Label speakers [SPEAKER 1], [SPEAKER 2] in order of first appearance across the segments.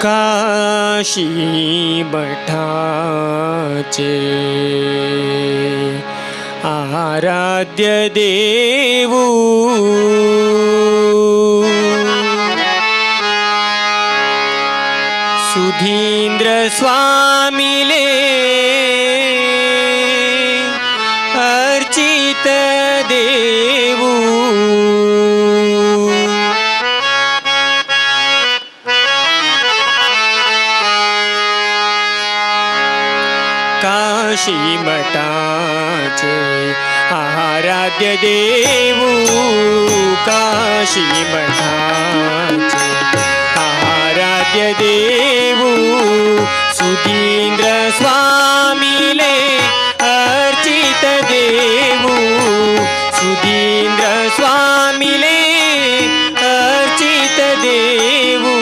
[SPEAKER 1] काशी मठाचे आराध्य देवू सुधींद्र स्वामीले अर्चित देवू काशी मठाचे आराध्य देवू काशी मठाचे आराध्य देवू सुधींद्र स्वामीले अर्चित देवू सुधींद्र स्वामीले अर्चित देवू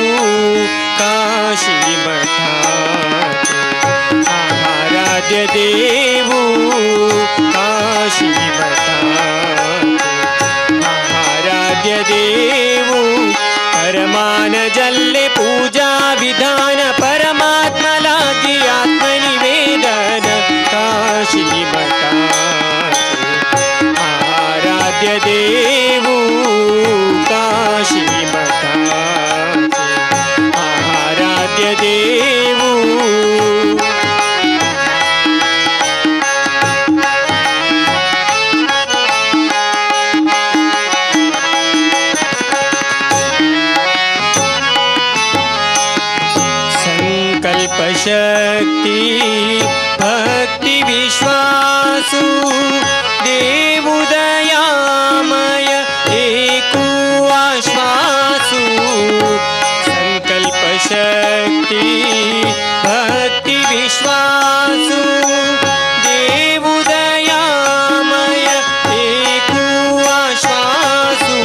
[SPEAKER 1] काशी मठाचे आराध्य देवू काशी मठाचे आराध्य देवू परमान जल्ले पूजा विधान परमात्मा लागी आत्मनिवेदन काशी मठाचे आराध्य देवू काशी मठाचे आराध्य देवू शक्ति भक्ति विश्वासु देवुदयामय एकु आश्वासु संकल्प शक्ति भक्ति विश्वासु देवुदयामय एकु आश्वासु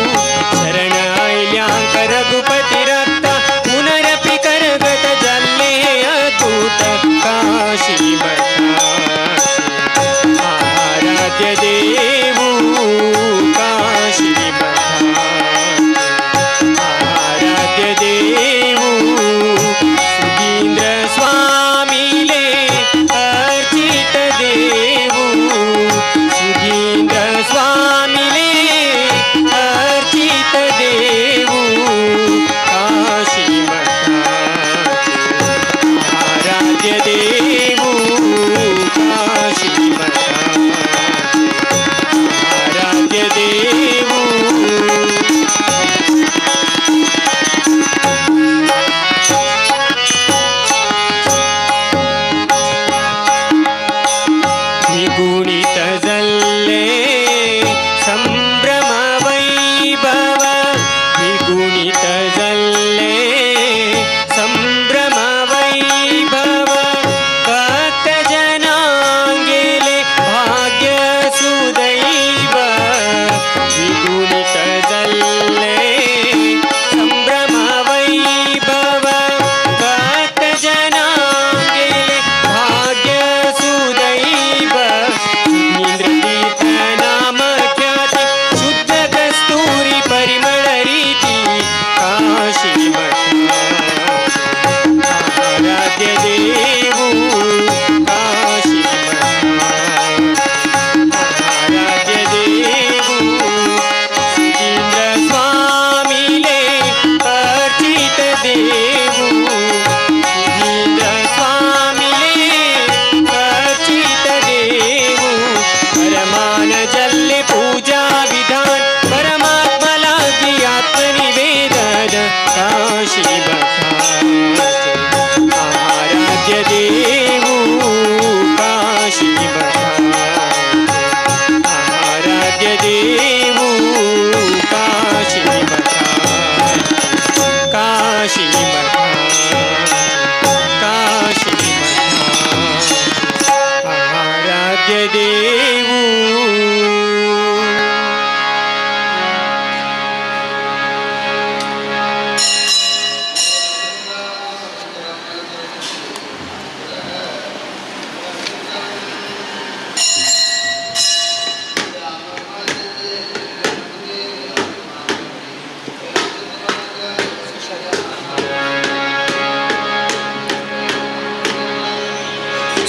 [SPEAKER 1] शरण ऐल्यांक रघुपति रक्त पुनरपि करगत जल्ले काशी मठाचे आराध्य देवू काशी मठाचे आराध्य देवू सुधींद्र स्वामीले अर्चित देवू सुधींद्र स्वामीले अर्चित देवू काशी मठाचे आराध्य देवू काशी मठाचे आराध्य देवू द्विगुणित जल्ले संभ्रम वैभव द्विगुणित जल्ले संभ्रम वैभव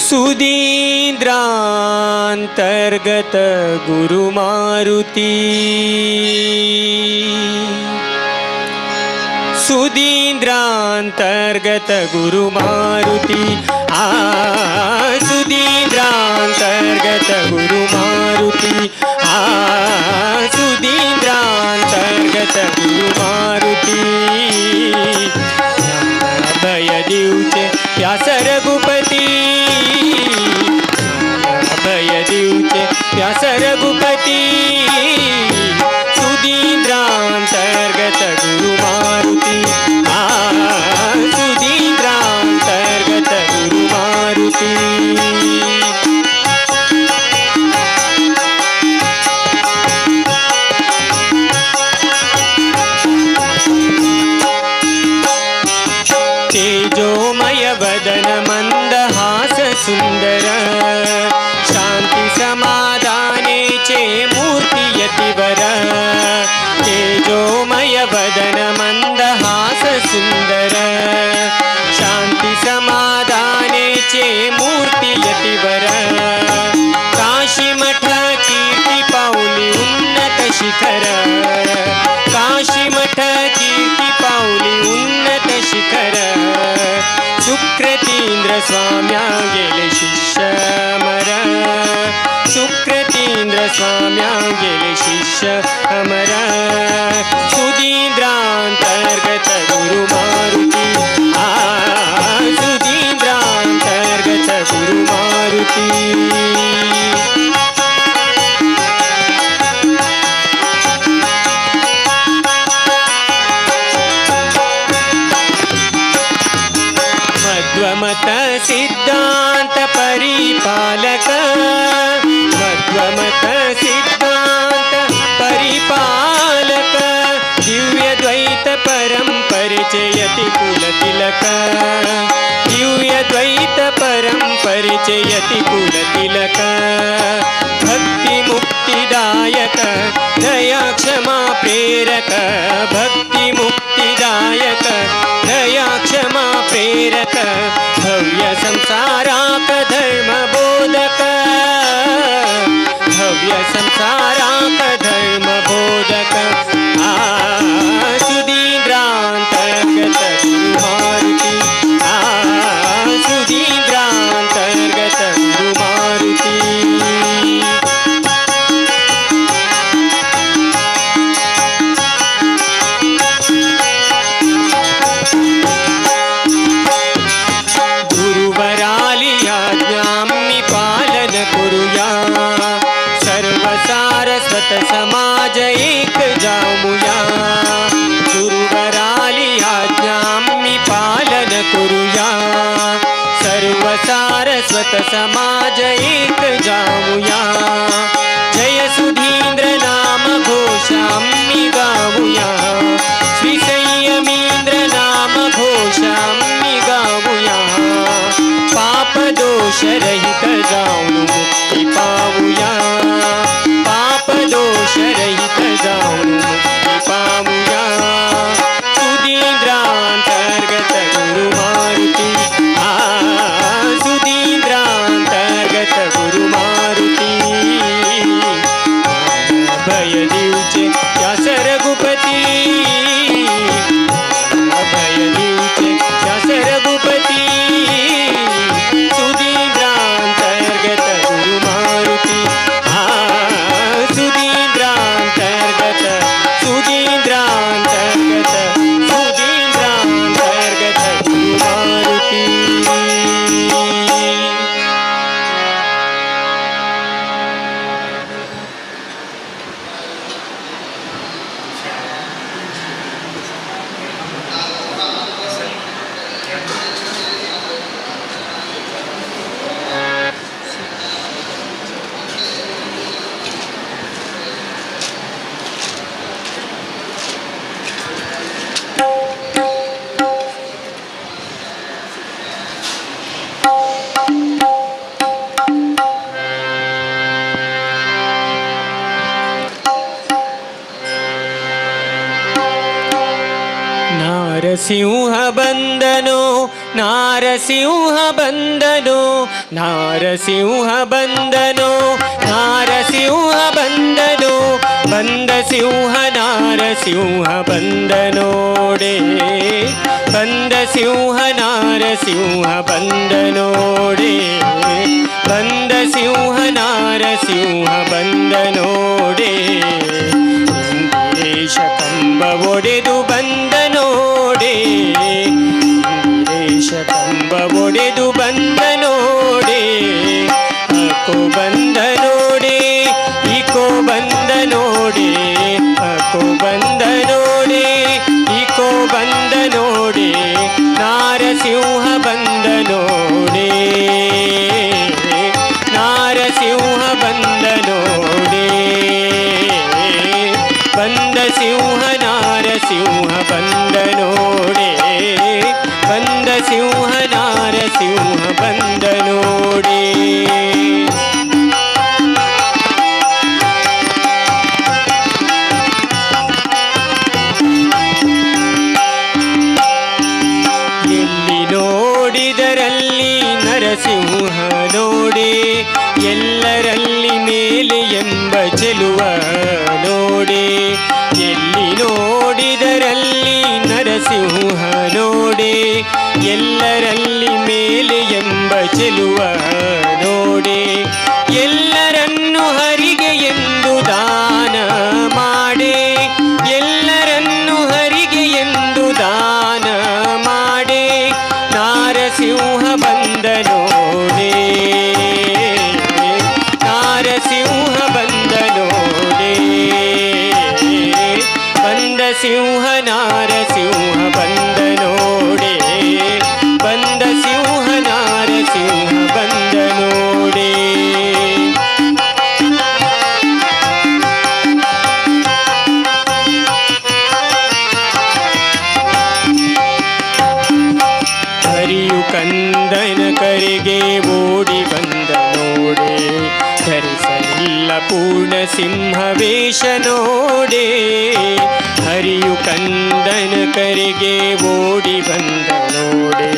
[SPEAKER 1] सुधीन्द्रान्तर्गत गुरुमारुति सुधीन्द्रान्तर्गत गुरुमारुति सुधीन्द्रान्तर्गत गुरुमारुति सुधीन्द्रान्तर्गत गुरुमारुति अभय दिवचे व्यास रघुपति अभय दिवचे व्यास रघुपति सुधीन्द्रान्तर्गत गुरुमारुति सुधीन्द्रान्तर्गत गुरुमारुति तेजोमय वदन मंदहास सुंदर शांति समाधाने चे मूर्ति यतिवर तेजोमय वदन मंदहास सुंदर शांति समाधाने चे मूर्ति यतिवर काशी मठ कीर्ति पाऊली उन्नत शिखर काशी मठ कीर्ति पाऊली उन्नत शिखर सुकृतींद्र स्वाम्या गेले शिष्य अमर सुकृतींद्र स्वाम्या गेले शिष्य अमर सुधीन्द्रान्तर्गत गुरुमारुति सुधीन्द्रान्तर्गत गुरुमारुति मत सिद्धांत परिपालक मध्वमत सिद्धांत परिपालक दिव्य द्वैत परम परिचयति कुल तिलक दिव्य द्वैत परम परिचयति कुल तिलक भक्ति मुक्तिदायक दया क्षमा प्रेरक भक्ति मुक्तिदायक दया क्षमा प्रेरक भव्य संसाराक धर्म बोधक भव्य संसाराक धर्म बोधक सुधीन्द्रान्तर्गत गुरुमारुति सुधीन्द्रान्तर्गत गुरुमारुति सर्वसारस्वत समाज एक जामुया गुरुवराली आज्ञामि पालन कुरुया सर्वसारस्वत समाज एक जामुया जय सुधीन्द्र नाम घोषामि गामुया श्री संयमीन्द्र नाम घोषामि गामुया पाप दोष रहित जाऊं मुक्ति पाऊया पाप दोष रहित जाऊं मुक्ति पाऊया सुधीन्द्रान्तर्गत गुरुमारुति सुधीन्द्रान्तर्गत गुरुमारुति अभय दिवचे व्यास रघुपति अभय दिवचे व्यास रघुपति सुधीन्द्रान्तर्गत गुरुमारुति सुधीन्द्रान्तर्गत सुधीन्द्रान्तर्गत सुधीन्द्रान्तर्गत गुरुमारुति नरसिंह बंदनो ನಾರಸಿಂಹ ಬಂದನು ನಾರಸಿಂಹ ಬಂದನು ನಾರಸಿಂಹ ಬಂದನು ಬಂದ ಸಿಂಹ ನಾರಸಿಂಹ ಬಂದನೋಡೆ ಬಂದ ಸಿಂಹ ನಾರಸಿಂಹ ಬಂದನೋಡೆ ಬಂದ ಸಿಂಹ ನಾರಸಿಂಹ ಬಂದನೋಡೆ ಇಂದ್ರೇಶ ಕಂಬ ಒಡೆದು ಬಂದನೋಡೆ ಇಂದ್ರೇಶ ಕಂಬ ಒಡೆದು ಬಂದನೋಡೆ ಅಕೋ ಬಂದನೋಡೆ ಇಕೋ ಬಂದನೋಡೆ ಅಕೋ ಬಂದನೋಡೆ ಇಕೋ ಬಂದನೋಡೆ ನಾರಸಿಂಹ ಬಂದನೋಡೆ ನಾರಸಿಂಹ ಬಂದನೋಡೆ ಬಂದ ಸಿಂಹ ನಾರಸಿಂಹ ಬಂದನೋಡೆ ಬಂದ ಸಿಂಹ ನಾರಸಿಂಹ ಬಂದನೋಡೆ ಎಲ್ಲಿ ನೋಡಿದರಲ್ಲಿ ನರಸಿಂಹ ನೋಡೆ ಎಲ್ಲರಲ್ಲಿ ಮೇಲೆ ಎಂಬ ಚೆಲುವ ನೋಡೆ ಎಲ್ಲಿ ನೋಡಿದರಲ್ಲಿ ನರಸಿಂಹ ನೋಡೆ ಎಲ್ಲರಲ್ಲಿ ಮೇಲೆ ಎಂಬ ಚೆಲುವ ನೋಡೆ ಎಲ್ಲರನ್ನು ಹರಿಗೆ ಎಂದು ದಾನ ಮಾಡೆ ಎಲ್ಲರನ್ನು ಹರಿಗೆ ಎಂದು ದಾನ ಮಾಡೆ ನಾರಸಿಂಹ ಬಂದನೋಡೆ ನಾರಸಿಂಹ ಬಂದನೋಡೆ ಬಂದ ಸಿಂಹ ನಾರಸಿಂಹ ಬಂದನೋಡೆ ಬಂದ ಸಿಂಹ ನಾರಸಿಂಹ ಬಂದನೋಡೆ ಹರಿಯು ಕಂದನ ಕರೆಗೆ ಓಡಿ ಬಂದ ನೋಡೆ ಧರಿಸಲಿಲ್ಲ ಪೂರ್ಣ ಸಿಂಹವೇಷ ನೋಡೆ ಹರಿಯು ಕಂದನ ಕರೆಗೆ ಓಡಿ ಬಂದ ನೋಡೆ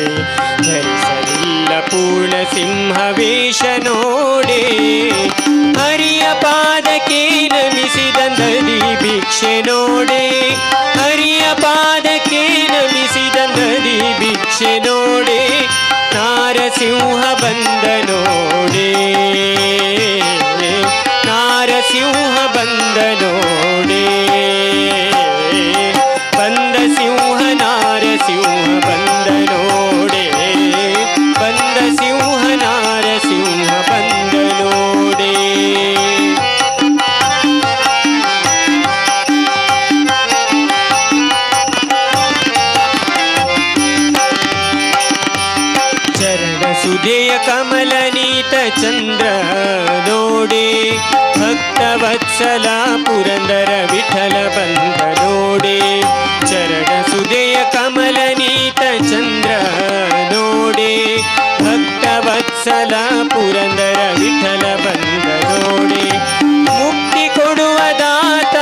[SPEAKER 1] ಧರಿಸಲಿಲ್ಲ ಪೂರ್ಣ ಸಿಂಹವೇಷ ನೋಡೆ ಹರಿಯ ಪಾದಕ್ಕೆ ನಮಿಸಿದ ನದಿ ಭಿಕ್ಷೆ ನೋಡೆ ಹರಿಯ ಪಾದಕ್ಕೆ ನಮಿಸಿದ ನದಿ ಭಿಕ್ಷೆ ನೋಡೆ ನಾರಸಿಂಹ ಬಂದ ನೋಡೆ ನಾರಸಿಂಹ ಬಂದ ನೋಡೆ ಬಂದ ಸಿಂಹ ನಾರಸಿಂಹ ಬಂದ ನೋಡೆ ಬಂದ ಸಿಂಹ ನಾರಸಿಂಹ ಬಂದ ನೋಡೆ ಚರಣ ಸುಧೆಯ ಕಮಲ ನೀತ ಚಂದ್ರ ನೋಡೆ ಭಕ್ತವತ್ಸಲ ಪುರಂದರ ವಿಠಲ ಬಂದ ನೋಡೆ ಚರಣ ಸುಧೆಯ ಕಮಲ ನೀತ ಚಂದ್ರ ನೋಡೆ ಭಕ್ತವತ್ಸಲ ಪುರಂದರ ವಿಠಲ ಬಂದ ನೋಡೆ ಮುಕ್ತಿ ಕೊಡುವ ದಾತ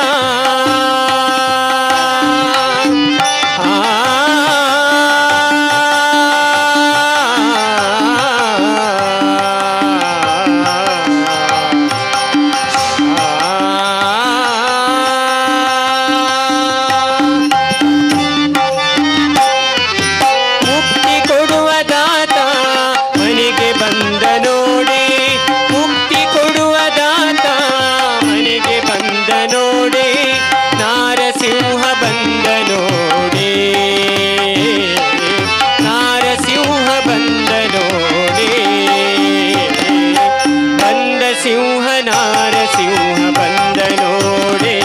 [SPEAKER 1] ಸಿಂಹ ನಾರಸಿಂಹ ಬಂದ ನೋಡೆ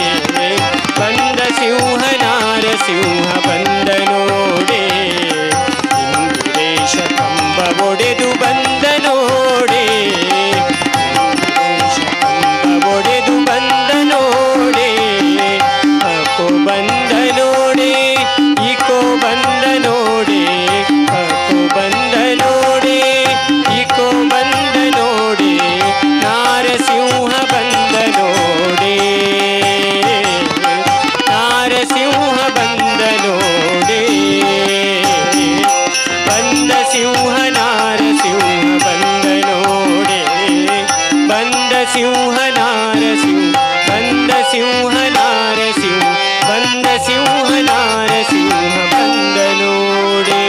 [SPEAKER 1] ಬಂದ ಸಿಂಹ ನಾರಸಿಂಹ ಬಂದ ನೋಡೆ ಇಂದ್ರೇಶ ಕಂಬ ಒಡೆದು ಬಂದ ನೋಡೆ ಇಂದ್ರೇಶ ಕಂಬ ಒಡೆದು ಬಂದ ನೋಡೆ ಅಕೋ ಬಂದ ನೋಡೆ ಇಕೋ ಬಂದ ನೋಡೆ ಅಕೋ ಬಂದ ನೋಡೆ ಇಕೋ ಬಂದ ನೋಡೆ ನಾರಸಿಂಹ ಬಂದ ನೋಡೆ ನಾರಸಿಂಹ ಬಂದ ನೋಡೆ ಬಂದ सिंह नारसिंह बंद सिंह नारसिंह बंद सिंह नारसिंह बंद नोडे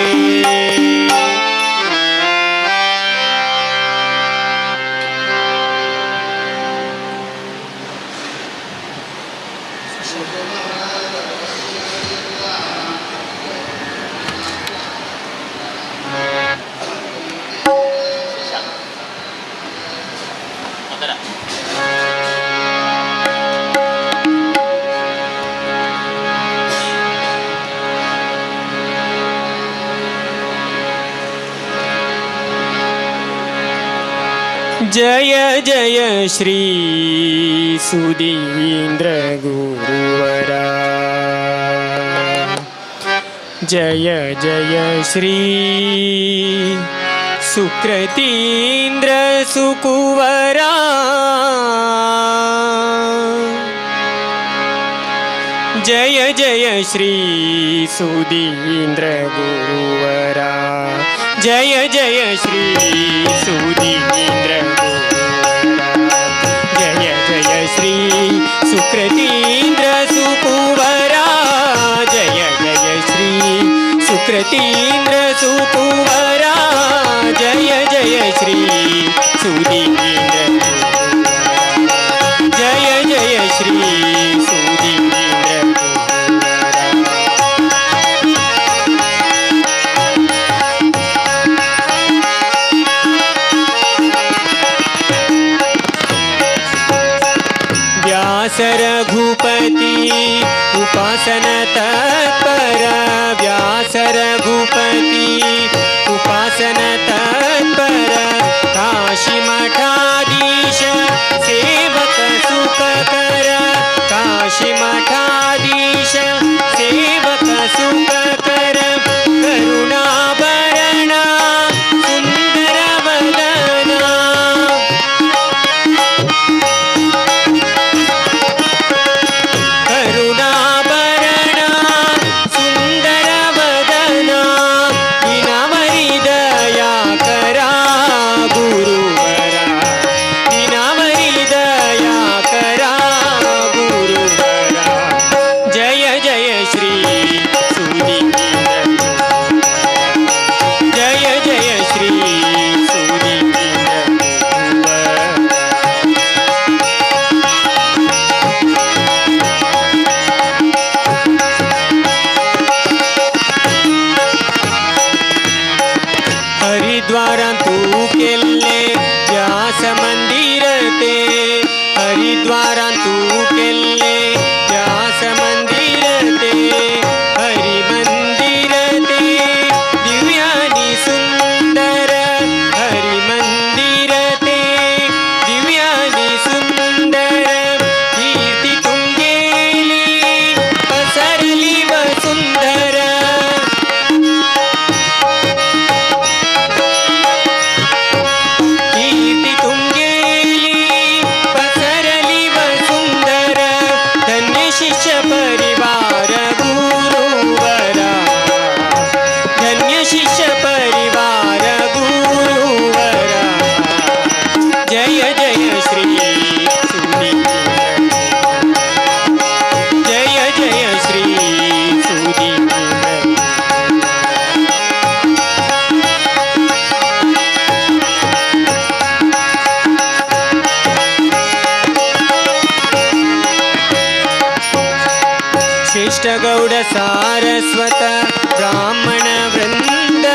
[SPEAKER 1] जय जय श्री सुधींद्र गुरुवरा जय जय श्री सुकृतींद्र सुकुवरा जय जय श्री सुधींद्र गुरुवरा जय जय श्री सुधींद्र गुरुवरा जय जय श्री सुकृतींद्र सुकुवरा जय जय श्री सुकृतींद्र सुकुवरा जय जय श्री सुधींद्र जय जय श्री सुधींद्र व्यास रघुपति उपासन तत्पर व्यास रघुपति उपासन तत्पर काशी मठाधीश सेवक सुख कर काशी मठाधीश सेवक सुख कर करुणाभरण सुंदर वदना करुणाभरण सुंदर वदना विनावरी दया करा गुरुवरा विनावरी दया करा गुरुवरा जय जय श्री सुधींद्र जय जय श्री सुधींद्र हरिद्वारा तू केल्ले व्यास मंदिर ते हरिद्वारा तू केल्ले व्यास मंदिर ते हरि मंदिर ते दिव्यानी सुंदर हरि मंदिर ते दिव्यानी सुंदर कीर्ती तुंगेली पसरली वसुंधर कीर्ति तुंगेली पसरली वसुंधर धन्य शिष्य परिवार गुरुवरा धन्य शिष्य परिवार गुरुवरा जय जय श्री सुधींद्र जय जय श्री सुधींद्र श्रेष्ठ गौड़ सारस्वत ब्राह्मण वृंद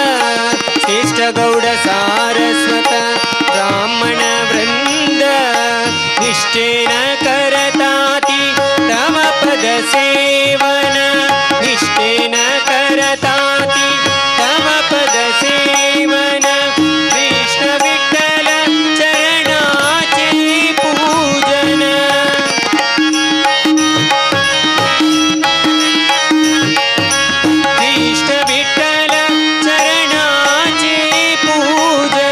[SPEAKER 1] श्रेष्ठ गौड़ सारस्वत ब्राह्मण वृंद निष्ठेन करताति तव पद सेवन निष्ठेन करताति तव पद सेवन कृष्ण विठ्ठल चरणाचे पूजन कृष्ण विठ्ठल चरणाचे पूजन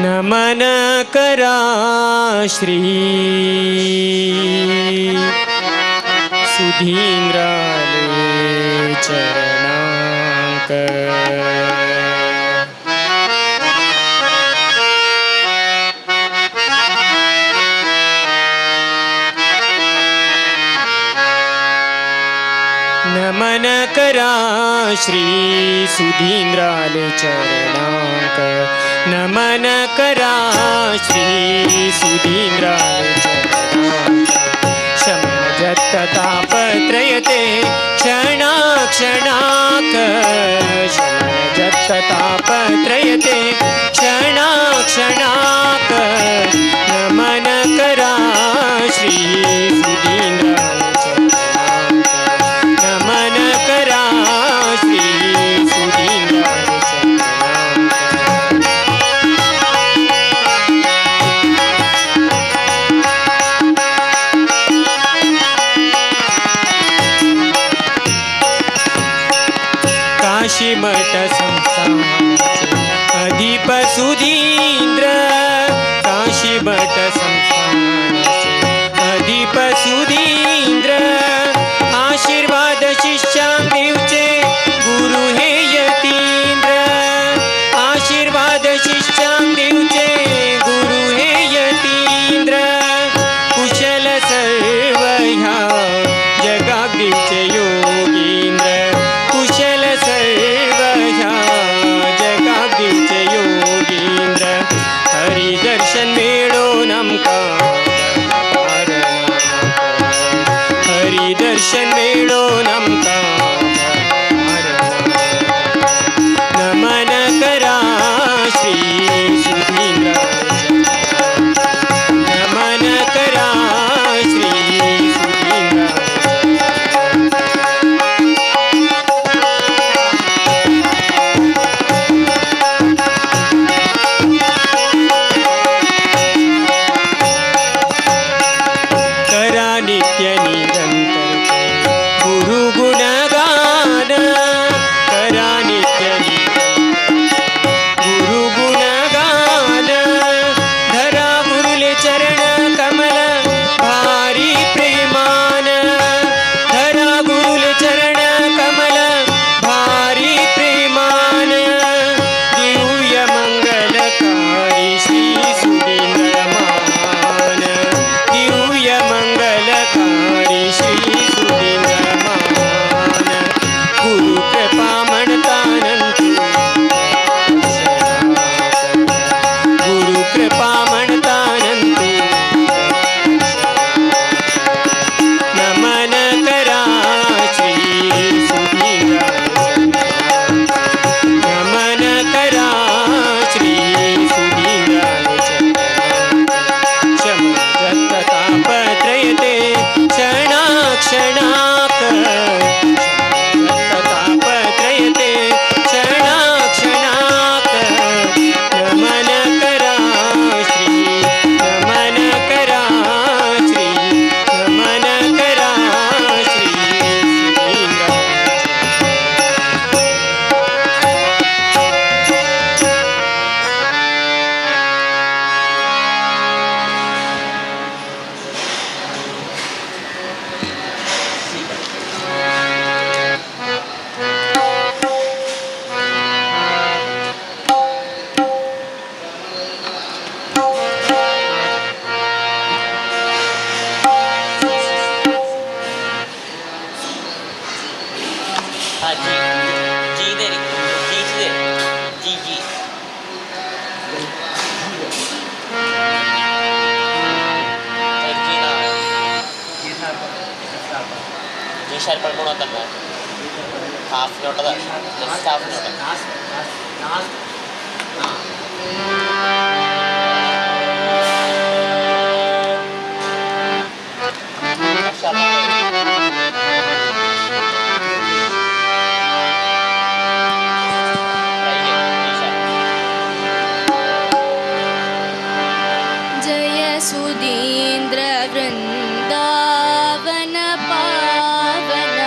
[SPEAKER 1] नमन करा श्री सुधींद्राले चरणांक. नमन करा श्री सुधींद्राले चरणांक. नमन करा श्री सुधींद्राले चरणांक. शमनजत्तापत्रयते क्षणाक्षणाक. शमनजत्तापत्रयते क्षणाक्षणाक. नमन करा श्री सुधींद्राले चरणांक. नमन करा श्री सुधींद्राले चरणांक. काशीमठ संस्थानाचे अधिप सुधींद्र. काशीमठ संस्थानाचे अधिप सुधींद्र. आशीर्वाद शिष्यां देवचे गुरु हे यतींद्र. आशीर्वाद शिष्यां देवचे गुरु हे यतींद्र. कुशल सर्व ह्या जगात देवचे योगींद्र. कुशल सर्व ह्या जगात देवचे योगींद्र. हरिदर्शन मेळो नमका. हरिदर्शन मेळो नमका. नमन करा श्री सुधींद्राले चरणांक. नमन करा श्री सुधींद्राले चरणांक. करा नित्य निरंतर गुरु गुणगान. करा नित्य गुरु गुणगान. धरा गुरुले चरण कमल भारी प्रेमान. धरा गुरुले चरण कमल भारी प्रेमान. दिव्य मंगलकारी श्री सुधींद्रमान. दिव्य मंगलकारी श्री सुधींद्रमान. गुरु कृपा म्हणतानंतु. गुरु कृपा म्हणतानंतु. नमन करा श्री सुधींद्राले चरणांक. नमन करा श्री सुधींद्राले चरणांक. शमनजत्तापत्रयते क्षणाक्षणाक. शमनजत्तापत्रयते क्षणाक्षणाक. नमन करा श्री. नमन करा श्री. नमन करा श्री सुधींद्राले
[SPEAKER 2] हाँ जी जी दे रही जी से जी जी जी ना जी शायद पर कौन आता है हाफ नोट था जस्ट हाफ नोट
[SPEAKER 3] जय सुधींद्र वृंदावन पावन.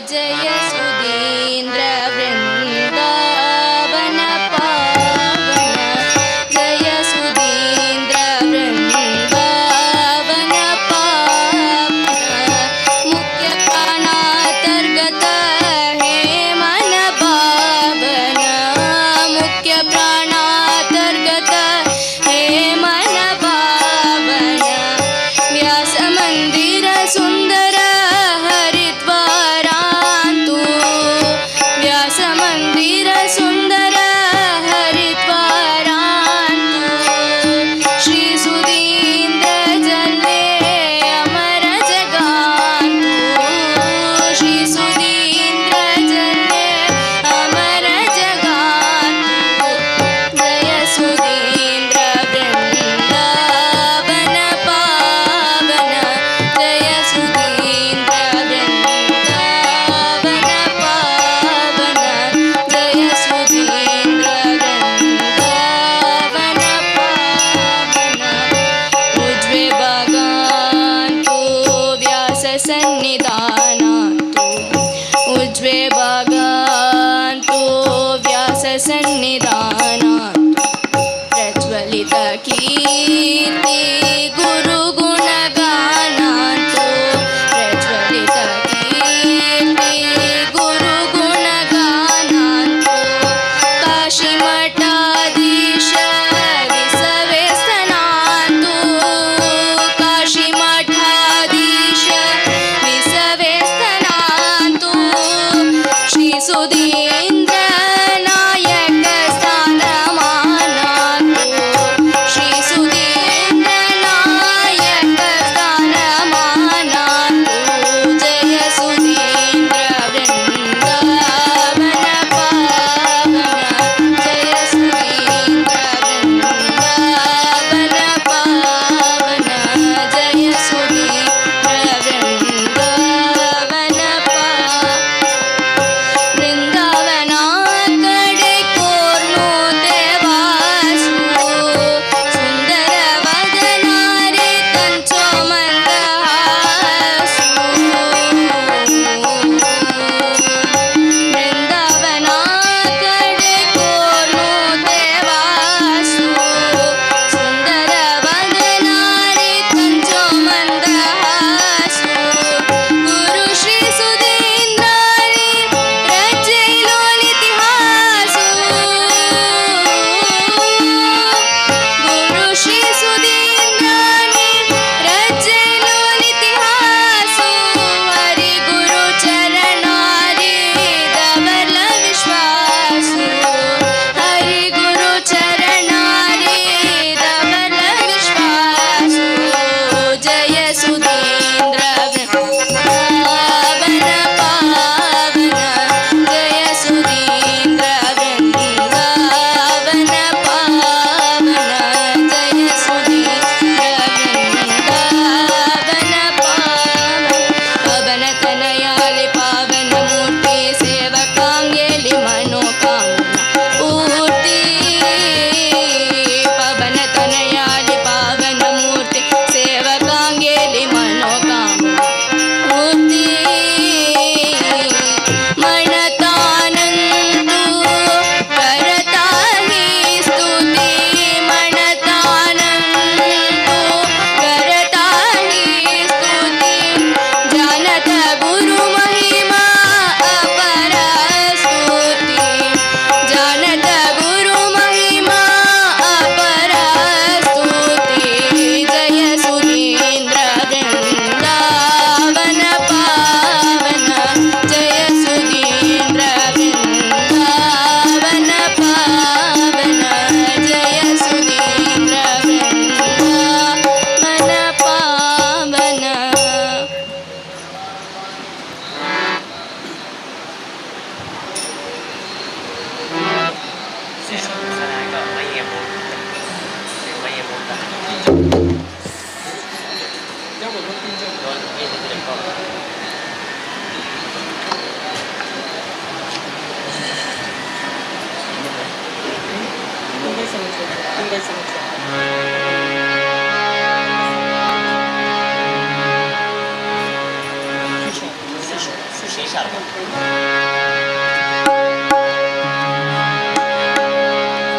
[SPEAKER 3] जय सुधींद्र वृंदावन पावन. जय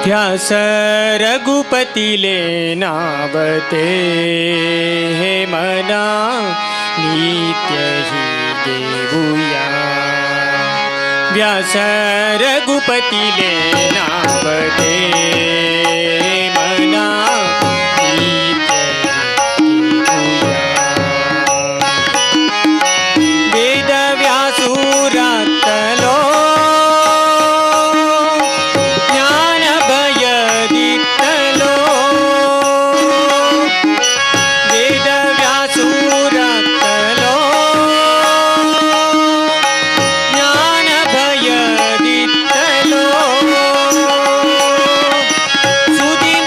[SPEAKER 1] ध्यास रघुपतीले नावते हे मना नित्य ही देऊया व्यास रघुपतीले नावते मना नित्य ही देऊया वेद व्यासुरातलो
[SPEAKER 2] सुधी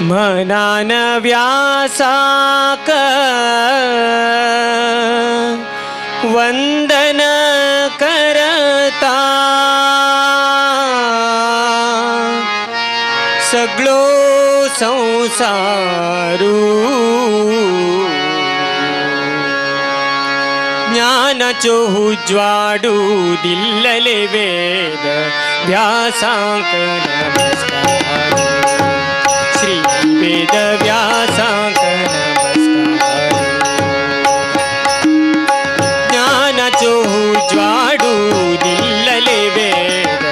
[SPEAKER 1] मनान व्यासाक वंदन करता सगळो संसारू ज्ञानाचो उज्वाडू दिल्लले वेद व्यासांक नमस्कार श्री वेद व्यासांक नमस्कार ज्ञानाचो उज्वाडू दिल्लले वेद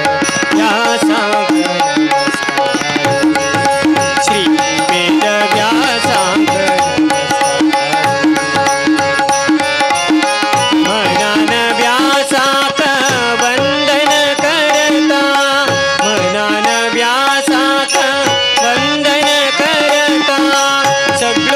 [SPEAKER 1] व्यासांक नमस्कार श्री वेद व्यासांक मनान व्यासाक वंदन करता मनान व्यासाक वंदन करता सगळो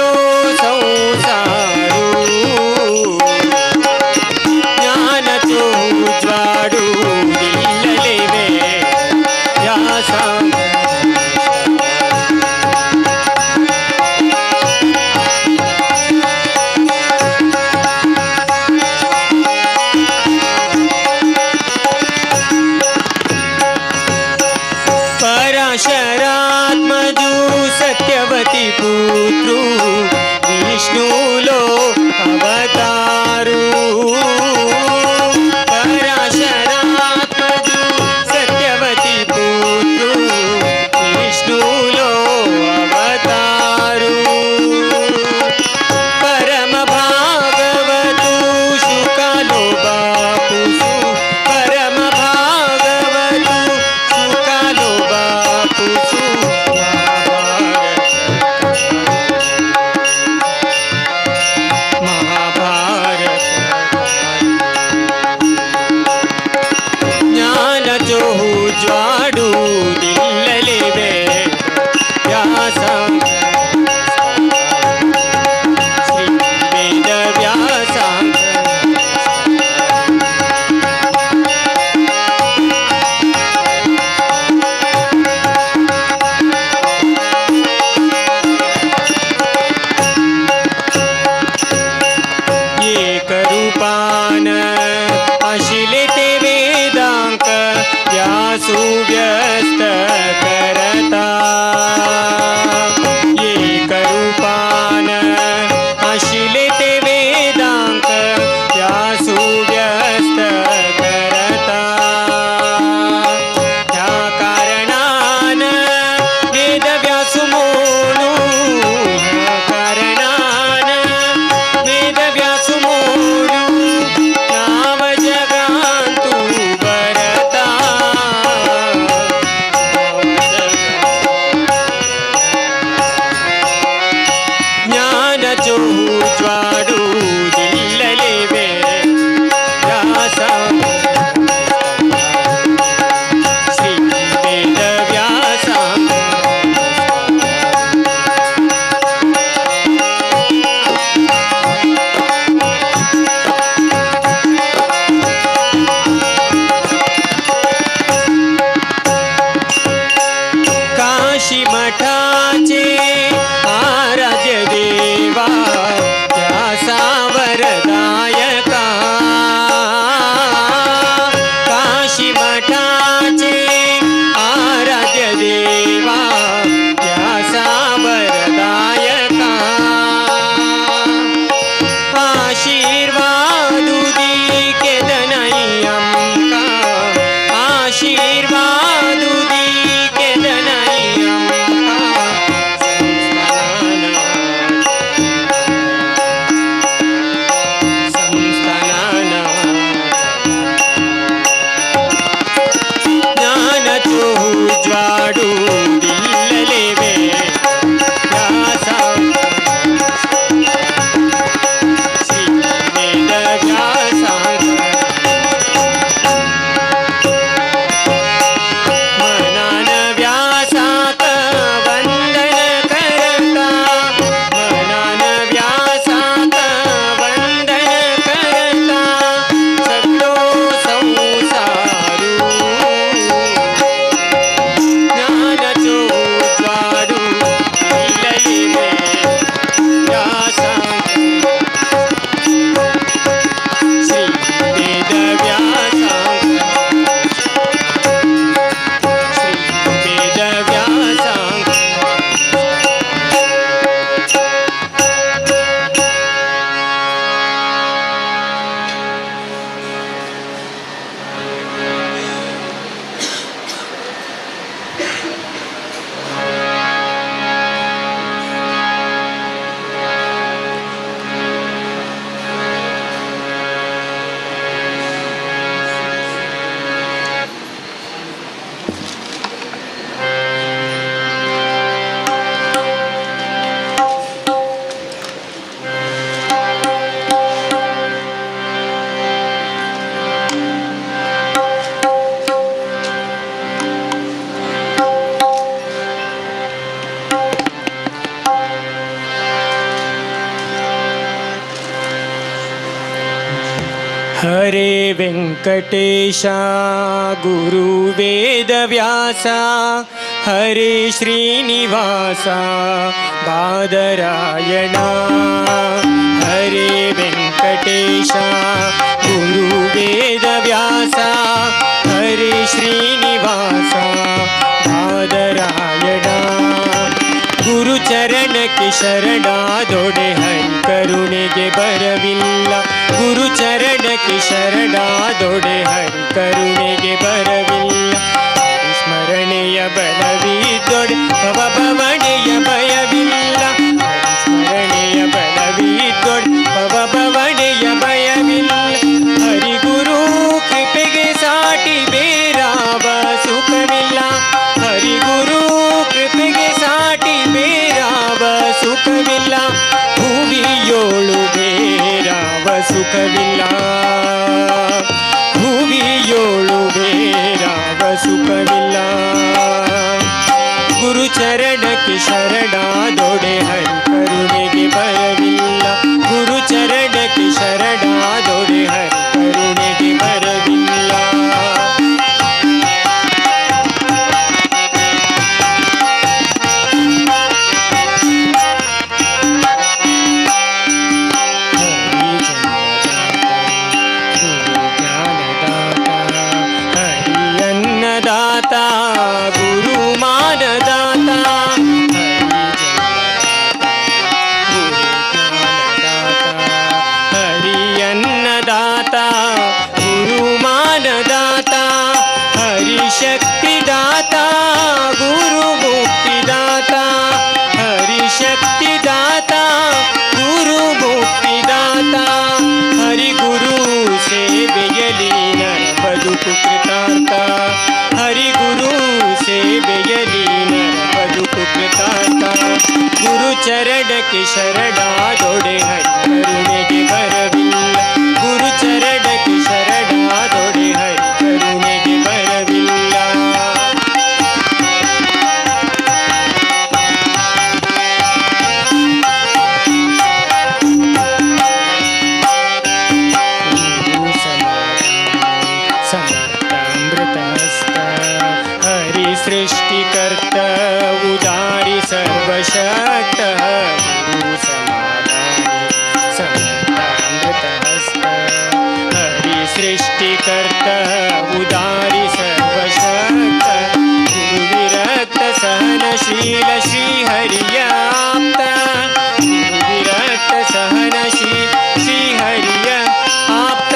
[SPEAKER 1] ಹರೇ ವೆಂಕಟೇಶ ಗುರು ವೇದವ್ಯಾಸ ಹರೇ ಶ್ರೀನಿವಾಸ ಬಾದರಾಯಣ. ಹರೇ ವೆಂಕಟೇಶ ಗುರು ವೇದವ್ಯಾಸ ಹರೇ ಶ್ರೀನಿವಾಸ ಬಾದರಾಯಣ. ಗುರು ಚರಣಕ್ಕೆ ಶರಣಾದೊಡೆ ಹರಿ ಕರುಣೆಗೆ ಬರವಿಲ್ಲ. ಗುರು ಚರಣಕ್ಕೆ ಶರಣಾದೊಡೆ ಹರಿ ಕರುಣೆಗೆ ಬರವಿಲ್ಲ. ಹರಿ ಸ್ಮರಣೆಯ ಬಲವಿದ್ದೊಡೆ ಭವಭವಣೆಯ ಭಯವಿಲ್ಲ. ಹರಿ ಸ್ಮರಣೆಯ ಬಲವಿದ್ದೊಡೆ ಭವಭವಣೆಯ ಭಯವಿಲ್ಲ. ಹರಿ ಗುರು ಕೃಪೆಗೆ ಸಾಟಿ ಬೇರಾವ ಸುಖವಿಲ್ಲ. ಹರಿ ಗುರು ಕೃಪೆಗೆ ಸಾಟಿ ಬೇರಾವ ಸುಖವಿಲ್ಲ. ಭುವಿಯೋಳು ಬೇರಾವ ಸುಖವಿಲ್ಲ. ಭುವಿಯೋಳು ಬೇರಾವ ಸುಖವಿಲ್ಲ. ಗುರು ಚರಣಕ್ಕೆ ಶರಣಾದೊಡೆ ಹರಿ ಕರುಣೆಗೆ ಬರವಿಲ್ಲ. ಗುರು ಚರಣಕ್ಕೆ ಶರಣಾದೊಡೆ ಹರಿ ಕರುಣೆಗೆ ಬರವಿಲ್ಲ. ಗುರು ಮಾನದಾತ ಹರಿ ಅನ್ನದಾತ ಗುರು ಮಾನದಾತ ಹರಿ ಶಕ್ತಿದಾತ ಗುರು ಮುಕ್ತಿದಾತ. ಹರಿ ಶಕ್ತಿದಾತ ಗುರು ಮುಕ್ತಿದಾತ. ಹರಿ ಗುರು ಸೇವೆಯಲಿ ನರ ಬದುಕು ಕೃತಾರ್ಥ. ಹರಿ ಗುರು ಸೇವೆಯಲಿ ನರ ಬದುಕು ಕೃತಾರ್ಥ. ಗುರು ಚರಣಕ್ಕೆ ಶರಣಾದೊಡೆ ಹರಿ ಕರುಣೆಗೆ ಬರವಿಲ್ಲ. ಗುರು ಚರಣಕ್ಕೆ ಶರಣಾದೊಡೆ ಹರಿ ಕರುಣೆಗೆ ಬರವಿಲ್ಲ. हरि सृष्टिकर्त उदारी सर्वशक्त. गुरु समाधानी समर्थामृतहस्त. हरि सृष्टिकर्त उदारी सर्वशक्त. गुरु विरक्त सहनशील श्री हरियाप्त. गुरु विरक्त सहनशील श्री हरिय आप्त.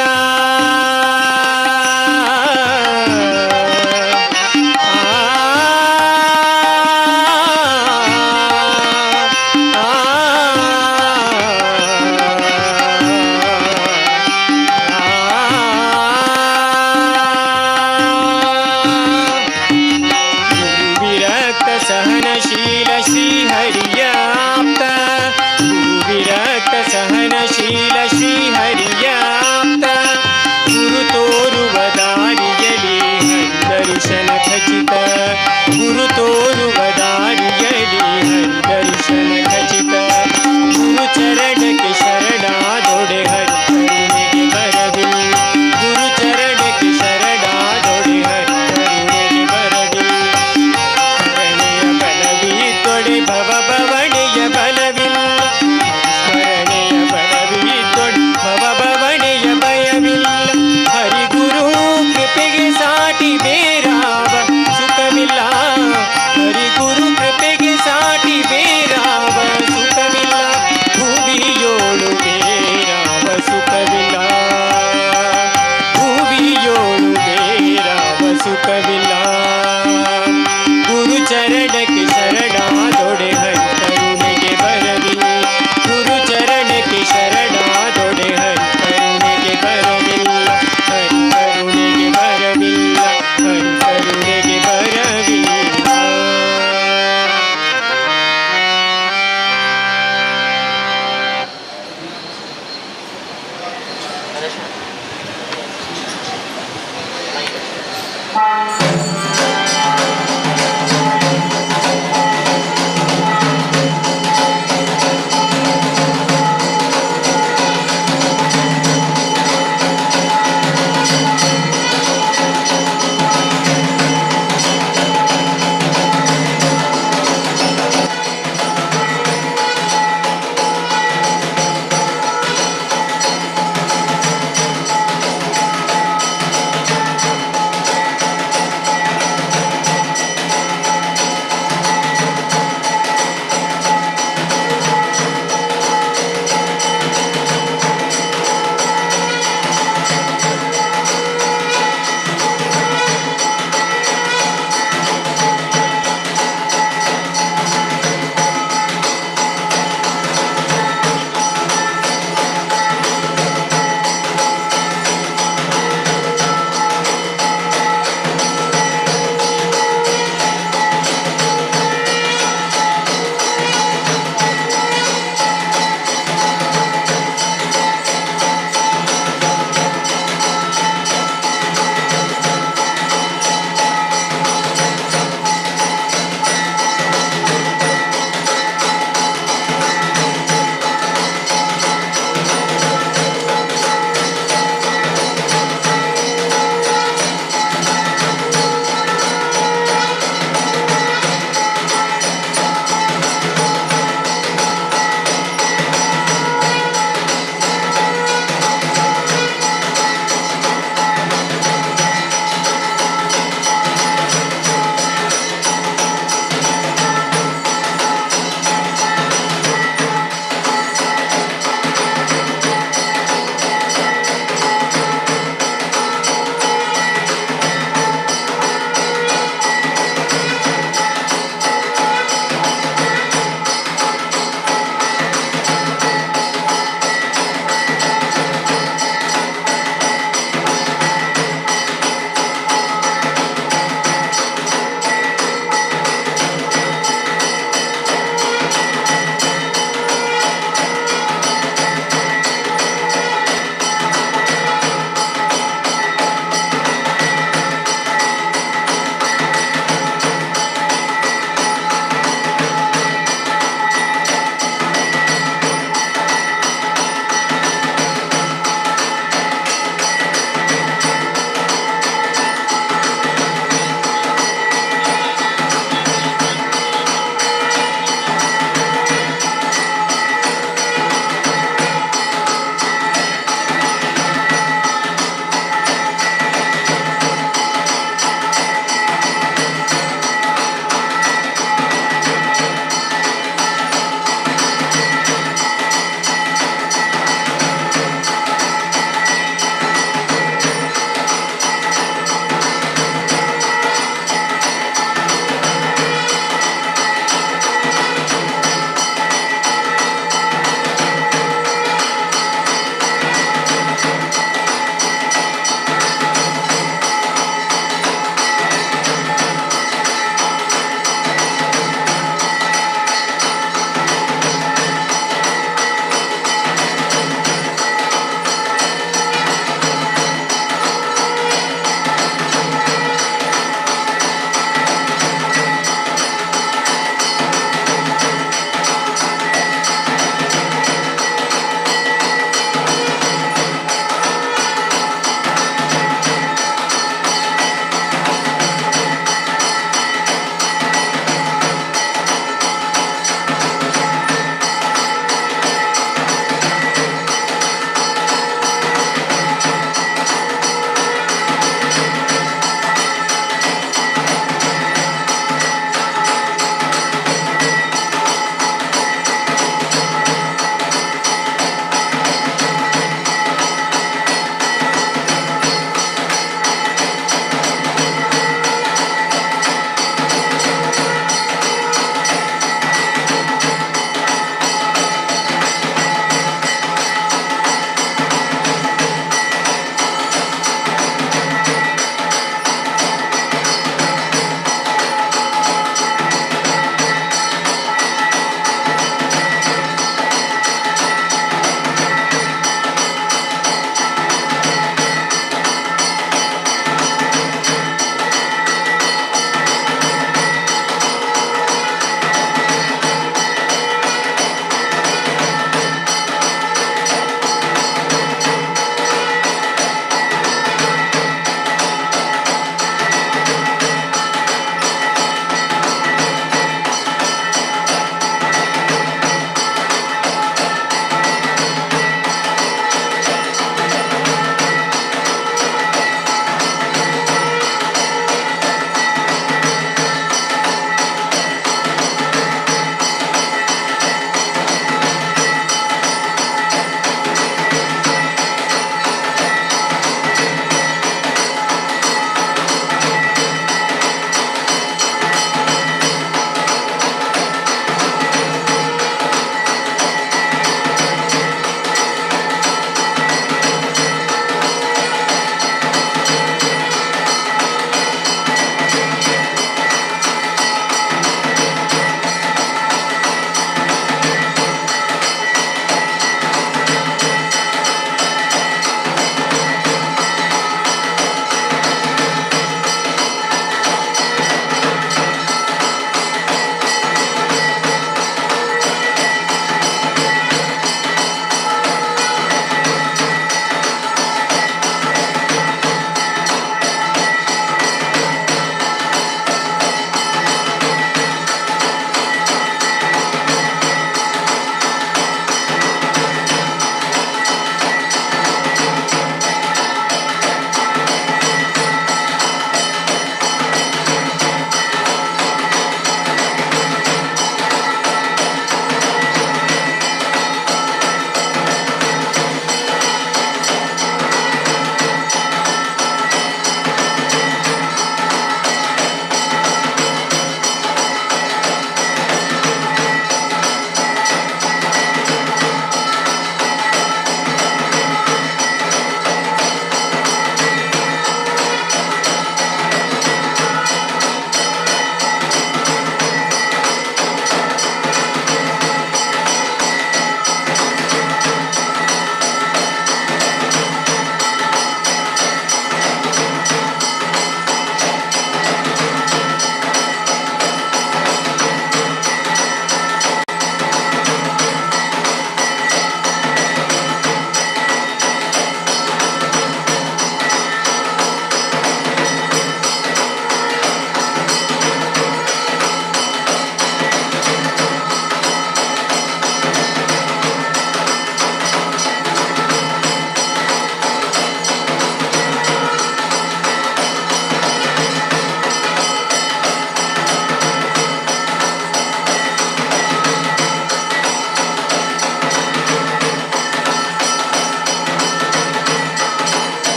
[SPEAKER 1] सहनशील श्री हरियाप्त. गुरु विरक्त सहनशील श्री हरियाप्त. गुरु तोರುವ ದಾರಿಯಲಿ ಹರಿ ದರ್ಶನ ಖಚಿತ. ಗುರು ತೋರುವ ದಾರಿಯಲಿ ಹರಿ ದರ್ಶನ ಖಚಿತ. ಗುರು ಚರಣಕ್ಕೆ ಶರಣಾದೊಡೆ ಹರಿ ಕರುಣೆಗೆ ಬರವಿಲ್ಲ. ಗುರು ಚರಣಕ್ಕೆ ಶರಣಾದೊಡೆ ಹರಿ ಕರುಣೆಗೆ ಬರವಿಲ್ಲ. ಭವಭವಣೆಯ ಬಲವಿಲ್ಲ. ಸ್ಮರಣೆಯ ಬಲವಿದ್ದೊಡೆ ಭವಭವಣೆಯ ಭಯವಿಲ್ಲ. ಹರಿ ಗುರು ಕೃಪೆಗೆ ಸಾಟಿ ಬೇರಾವ ಸುಖವಿಲ್ಲ. ಹರಿ ಗುರು ಕೃಪೆಗೆ ಸಾಟಿ ಬೇರಾವ ಸುಖವಿಲ್ಲ. ಭುವಿಯೋಳು ಬೇರಾವ ಸುಖವಿಲ್ಲ. ಭುವಿಯೋಳು ಬೇರಾವ ಸುಖವಿಲ್ಲ. ಗುರು ಚರಣಕ್ಕೆ ಶರಣಾದೊಡೆ ಹರಿ ಕರುಣೆಗೆ ಬರವಿಲ್ಲ. ಗುರು ಚರಣಕ್ಕೆ ಶರಣಾದೊಡೆ ಹರಿ ಕರುಣೆಗೆ ಬರವಿಲ್ಲ. ಹರಿ ಕರುಣೆಗೆ ಬರವಿಲ್ಲ. ಹರಿ ಕರುಣೆಗೆ ಬರವಿಲ್ಲ.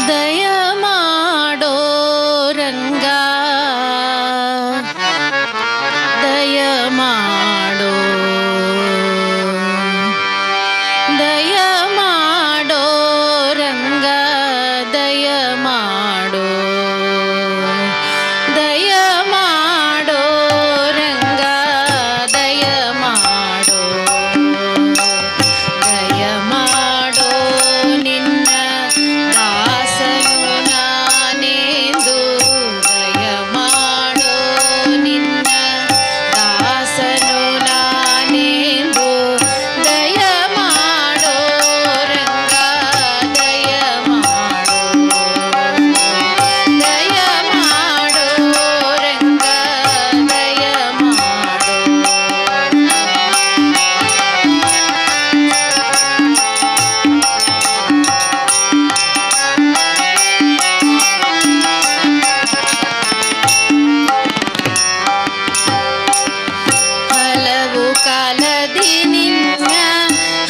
[SPEAKER 3] ದಯ ಮಾಡೋ ರಂಗ ದಯ ಮಾಡೋ ದಯ ಮಾಡೋ ರಂಗ ದಯ ಮಾಡೋ ದಯ ಮಾಡೋ ರಂಗ ದಯ ಮಾಡೋ ದಯ ಮಾಡೋ ನಿನ್ನ ದಾಸನು ನಾನೆಂದು ದಯ ಮಾಡೋ ನಿನ್ನ ದಾಸನು ನಾನೆಂದು ದಯ ಮಾಡೋ ರಂಗ ದಯ ಮಾಡೋ ದಯ ಮಾಡೋ ರಂಗ ದಯ ಮಾಡೋ ಹಲವು ಕಾಲದಿ ನಿನ್ನ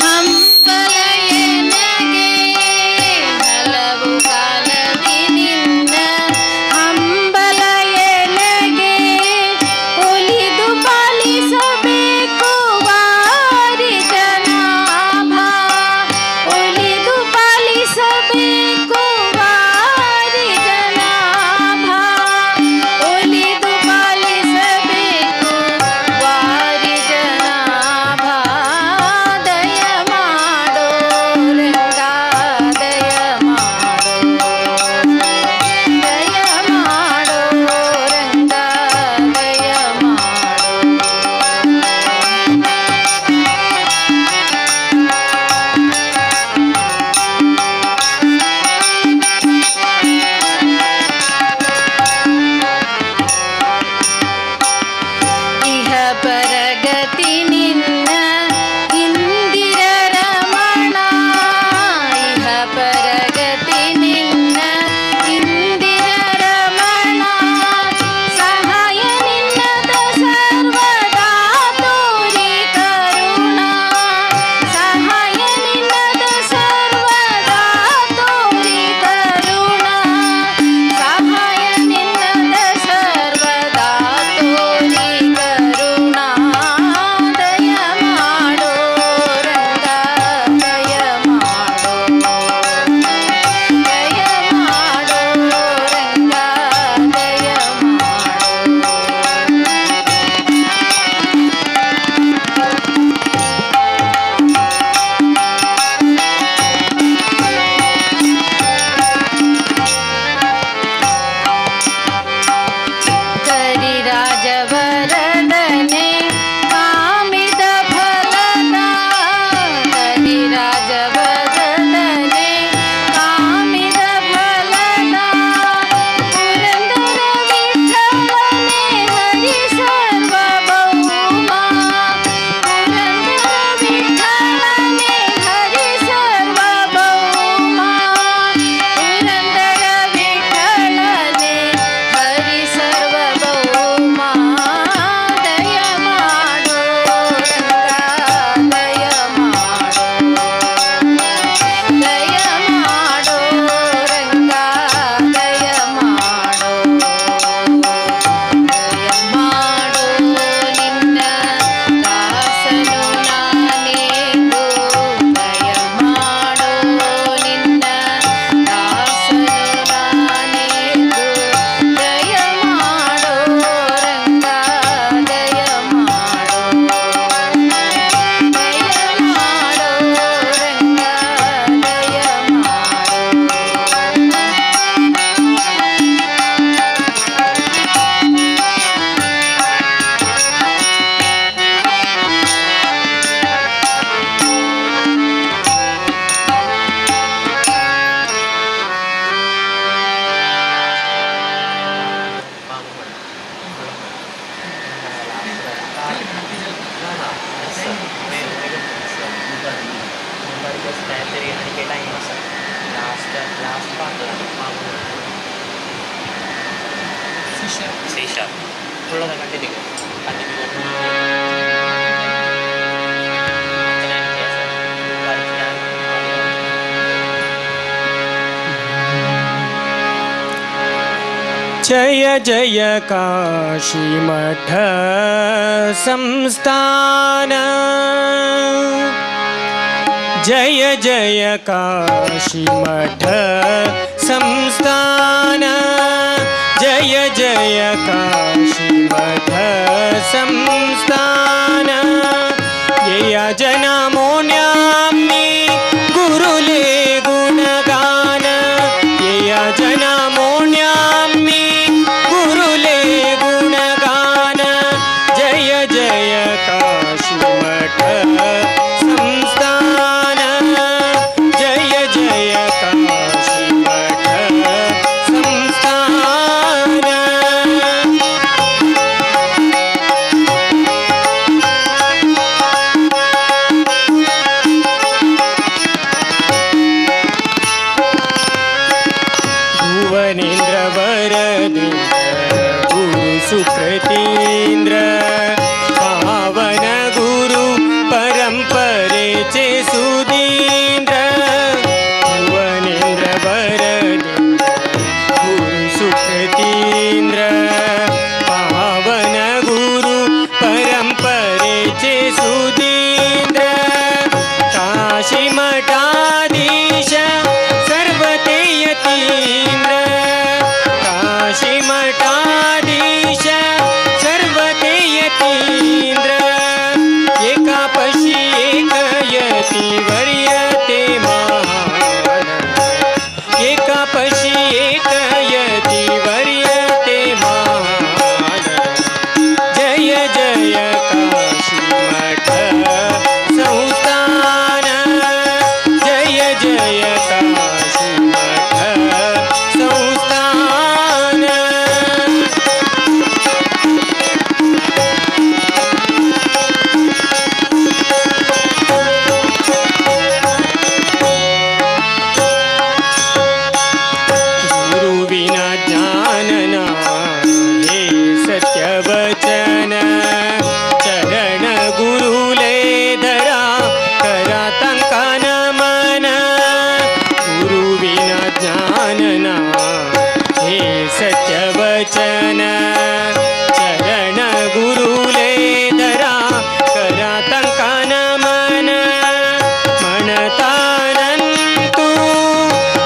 [SPEAKER 3] ಹಂಬಲ ಎನಗೆ ಹಲವು ಕಾಲದಿ ನಿನ್ನ ಹಂಬಲ ಎನಗೆ ಒಲಿದು ಪಾಲಿಸಬೇಕು ವಾರಿ ಜನಾಭ ಒಲಿದು ಪಾಲಿಸಬೇಕು ವಾರಿ ಜನಾಭ ಒಲಿದು ಪಾಲಿಸಬೇಕು ವಾರಿ ಜನಾಭ ದಯ ಮಾಡೋ ರಂಗ ದಯ ಮಾಡೋ ದಯ ಮಾಡೋ ರಂಗ ದಯ ಇಹ ಪರಗತಿ ನಿನ್ನ ಇಂದಿರ ರಮಣ ಇಹ ಪರಗತಿ ನಿನ್ನ ಇಂದಿರ ರಮಣ ಸಹಾಯ ನಿನ್ನದ ಸರ್ವದಾ ತೋರಿ ಕರುಣ ಸಹಾಯ ನಿನ್ನದ ಸರ್ವದಾ ತೋರಿ ಕರುಣ ಸಹಾಯ ನಿನ್ನದ ಸರ್ವದಾ ತೋರಿ ಕರುಣ ದಯ ಮಾಡೋ ರಂಗ ದಯ ಮಾಡೋ ದಯ ಮಾಡೋ ರಂಗ ದಯ ಕರಿರಾಜವರದನೆ ಕಾಮಿದ ಫಲದ ಕರಿರಾಜವರದನೆ ಕಾಮಿದ ಫಲದ ಪುರಂದರ ವಿಠಲನೆ ಹರಿ ಸರ್ವಭೌಮ ಪುರಂದರ ವಿಠಲನೆ ಹರಿ ಸರ್ವಭೌಮ ಪುರಂದರ ವಿಠಲನೆ ಹರಿ ಸರ್ವಭೌಮ ದಯ ಮಾಡೋ ರಂಗ ದಯ ಮಾಡೋ ದಯ ಮಾಡೋ ರಂಗ ದಯ ಮಾಡೋ ದಯ ಮಾಡೋ ನಿನ್ನ ದಾಸನು ನಾನೆಂದು ದಯ ಮಾಡೋ ನಿನ್ನ ದಾಸನು ನಾನೆಂದು ದಯ ಮಾಡೋ ರಂಗ ದಯ ಮಾಡೋ ದಯ ಮಾಡೋ ರಂಗ ದಯ
[SPEAKER 2] C# full continue continue
[SPEAKER 1] जय जय काशी मठ संस्थान जय जय काशी मठ संस्थान जय जय काशी मठ संस्थान या जना मोन्यामी गुरुले गुणगान या जना मोन्यामी गुरुले गुणगान जय जय काशी मठ संस्थान जय जय काशी मठ संस्थान भुवनेन्द्र वरदेन्द्र गुरु सुकृतीन्द्र पावन गुरु परंपरेचे सुधींद्र भुवनेन्द्र वरदेन्द्र गुरु सुकृतीन्द्र पावन गुरु परंपरेचे सुधींद्र काशी मठाधीश सर्वते यतींद्र काशी मठाधीश सर्वते यतींद्र एकापशी एक यती वर्यते महान एकापशी एक यती वर्यते महान जय जय काशी मठ संस्थान जय जय काशी मठ संस्थान गुरु विना ज्ञान ना हे सत्य वचन चरण गुरुले धरा करा तंकान मन गुरु विना ज्ञान ना हे सत्य वचन चरण गुरुले धरा करा तंकान मन म्हणतानंतु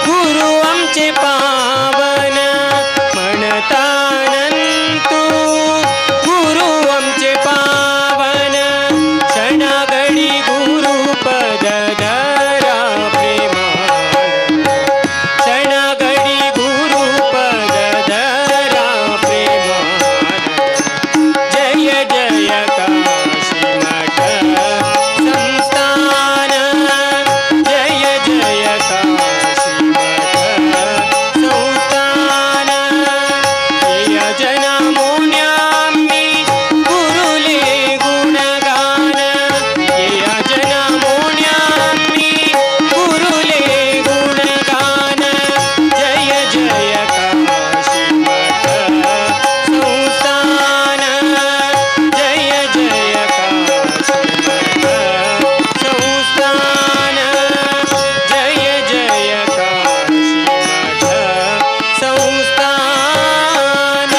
[SPEAKER 1] गुरु आमचे पावन म्हणतानंतु गुरु आमचे पावन क्षणागडी गुरु पद धरा प्रेमान क्षणागडी गुरु पद धरा प्रेमान जय जय काशी मठ संस्थान जय जय काशी मठ संस्थान या जना मोन्यामी गुरुले गुणगान या जना मोन्यामी गुरुले गुणगान जय जय काशी मठ संस्थान जय जय काशी मठ संस्थान जय जय काशी मठ संस्थान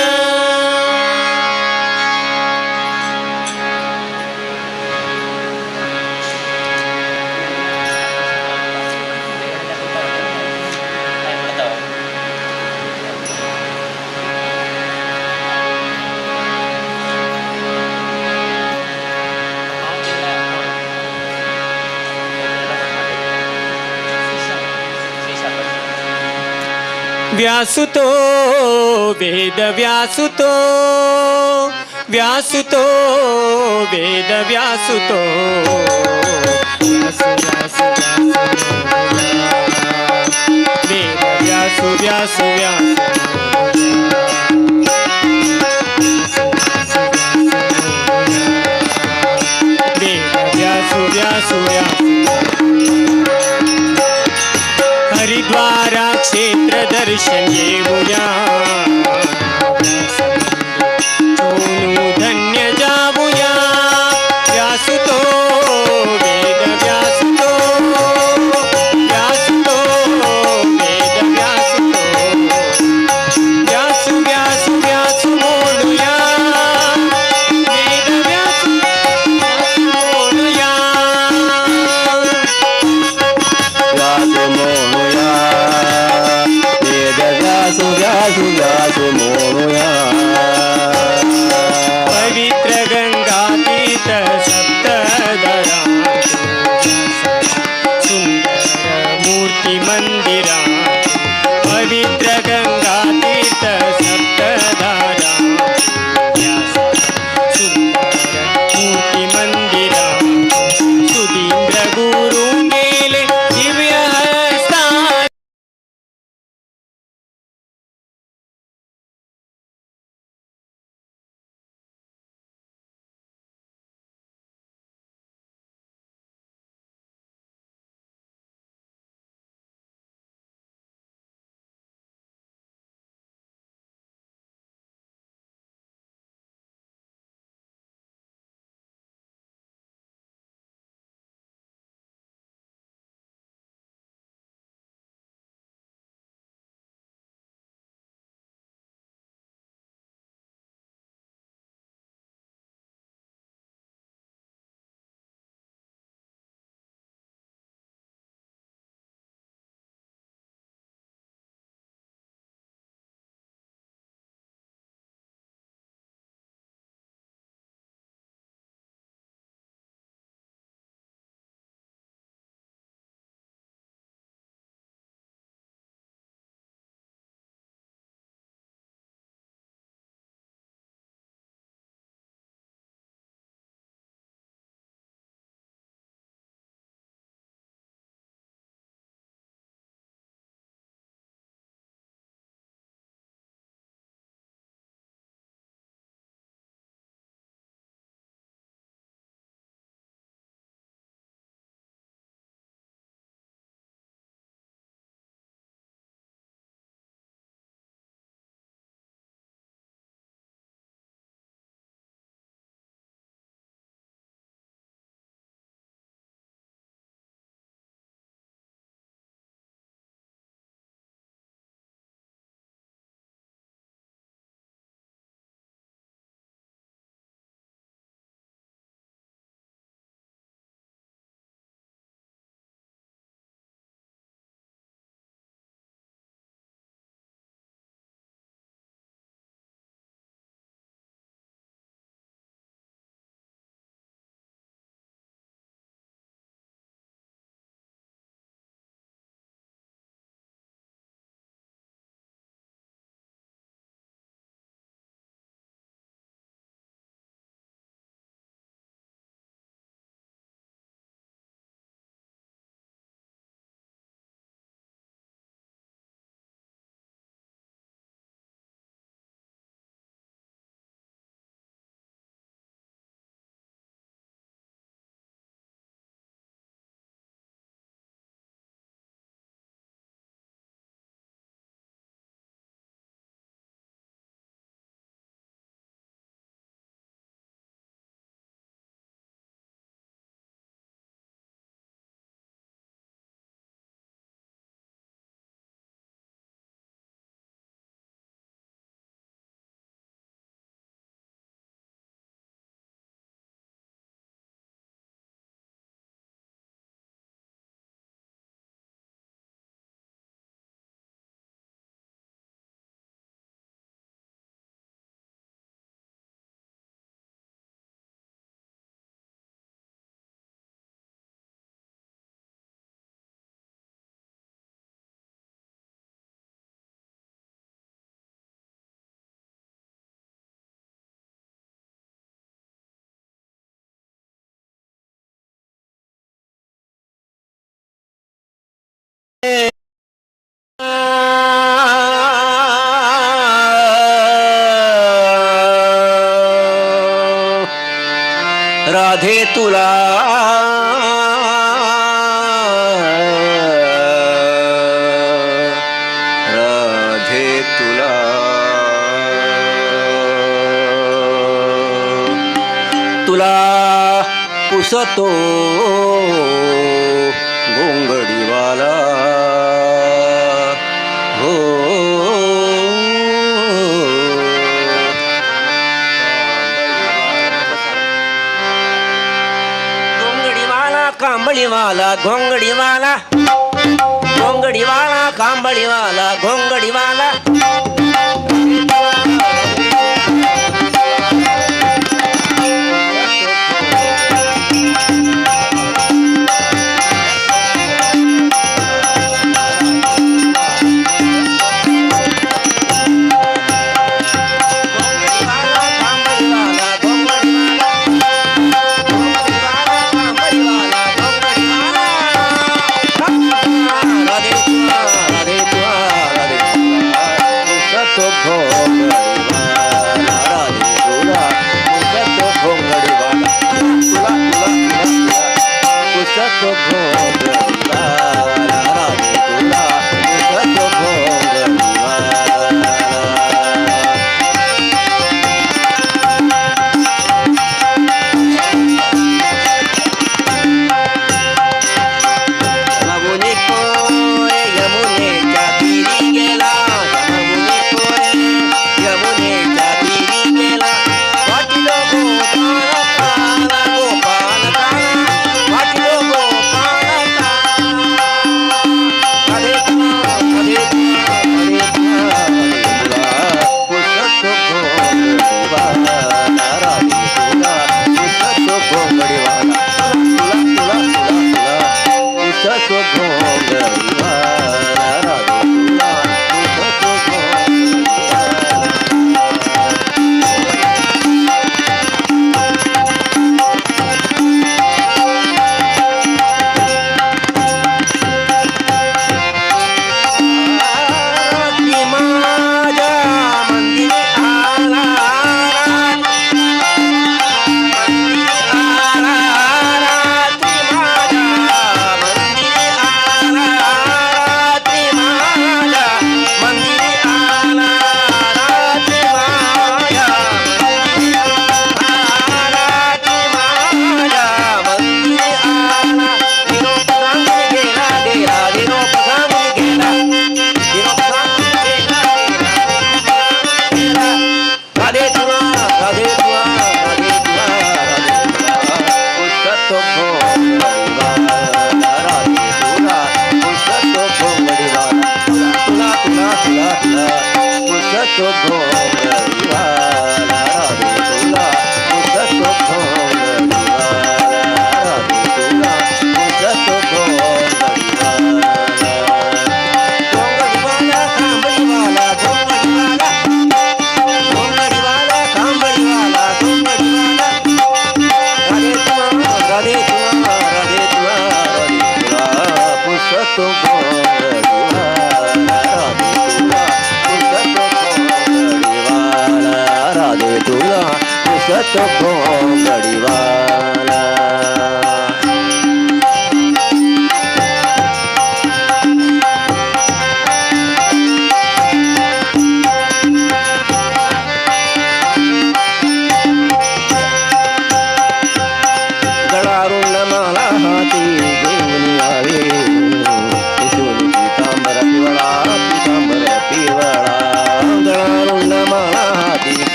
[SPEAKER 1] व्यासुतो वेद व्यासुतो व्यासुतो वेद व्यासुतो व्यासु व्यासु व्यासु वेद व्यासु व्यासु व्यासु व्यासु व्यासु हरिद्वारा क्षेत्र दर्शन येऊया सोनू धन्य जाऊया व्यासुतो वेद व्यासुतो व्यासुतो वेद व्यासुतो व्यासु व्यासु राधे तुला राधे तुला तुला पुसतो गोंगडीवाला हो गोंगडीवाला कांबळीवाला घोंगडीवाला घोंगडीवाला कांबळीवाला घोंगडीवाला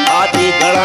[SPEAKER 4] हाती गळा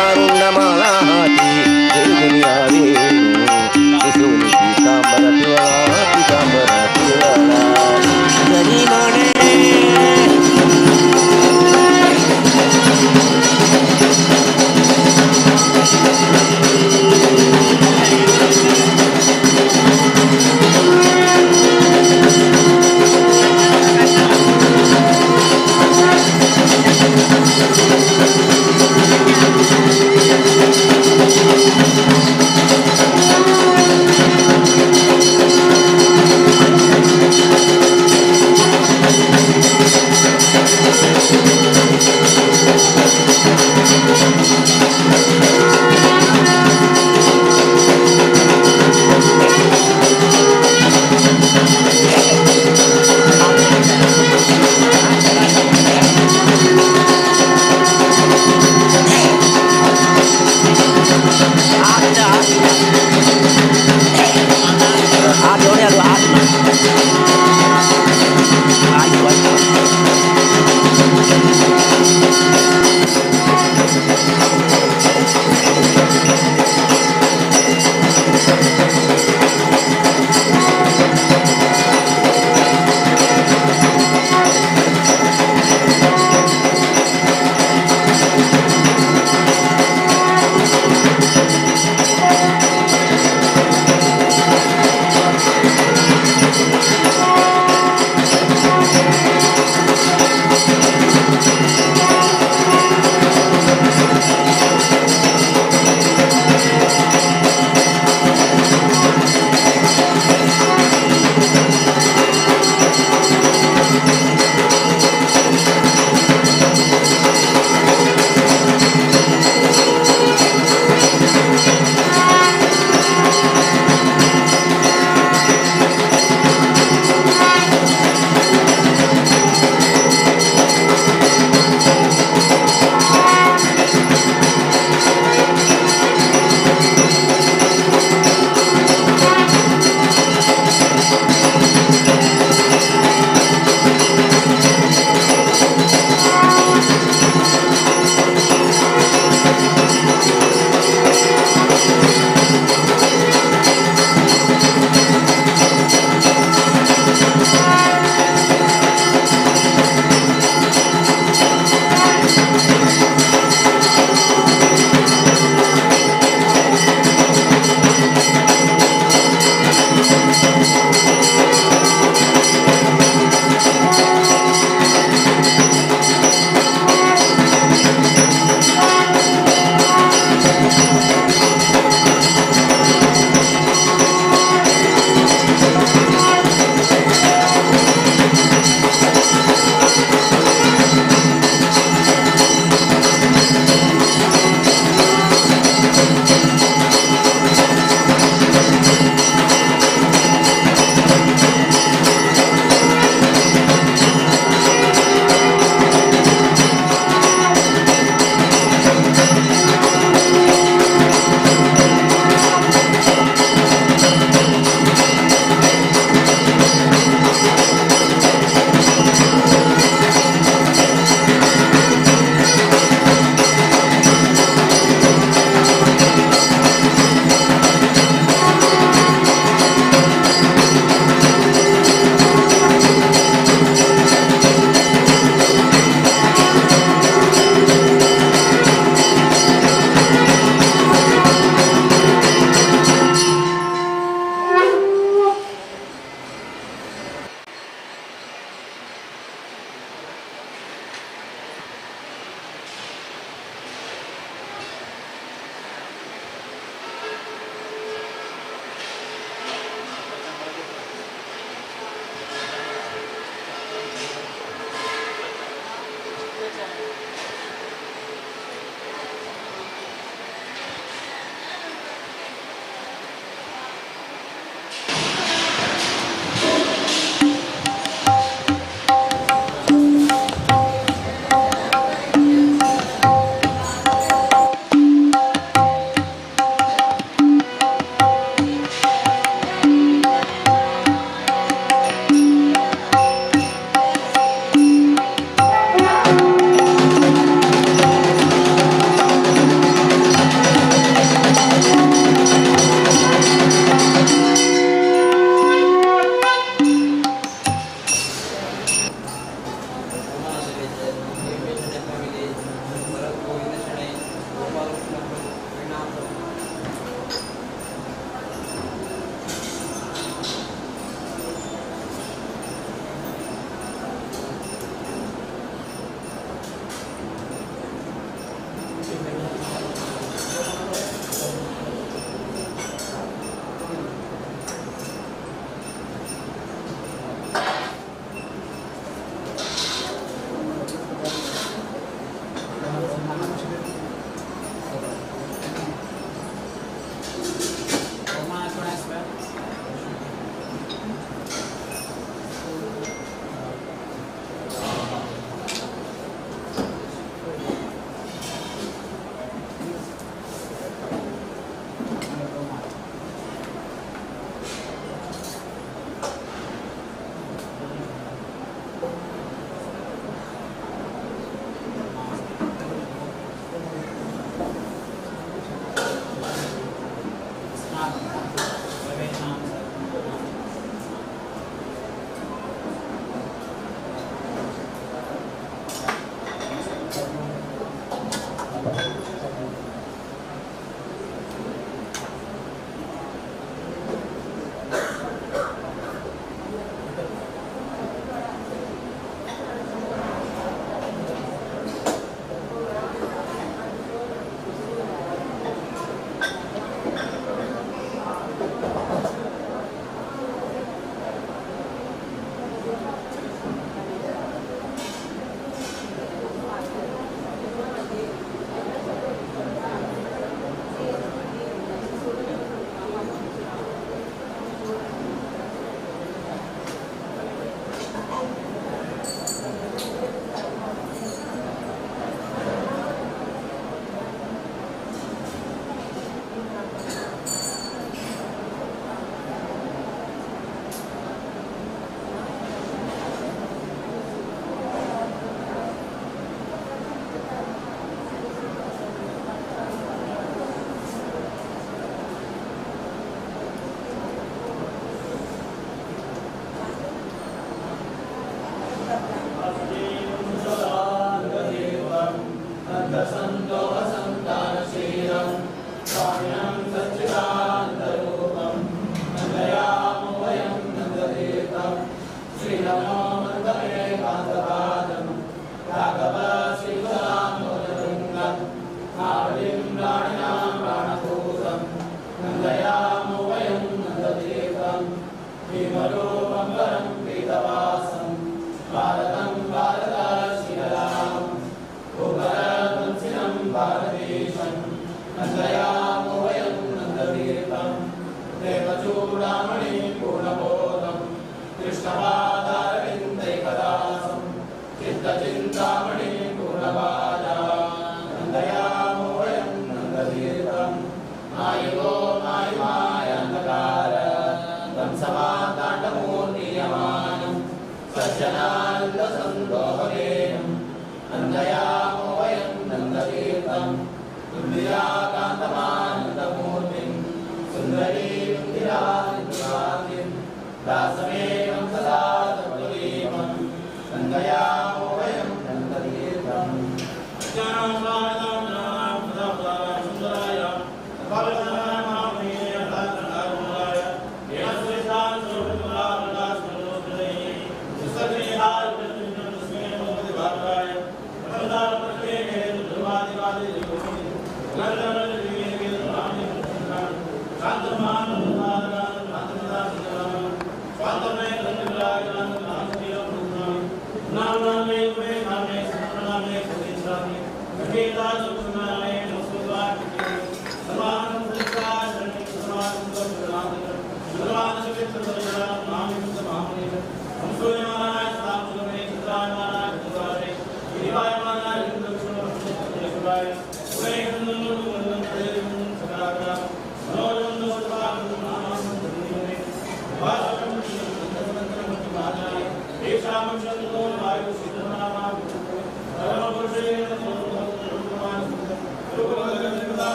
[SPEAKER 4] Now,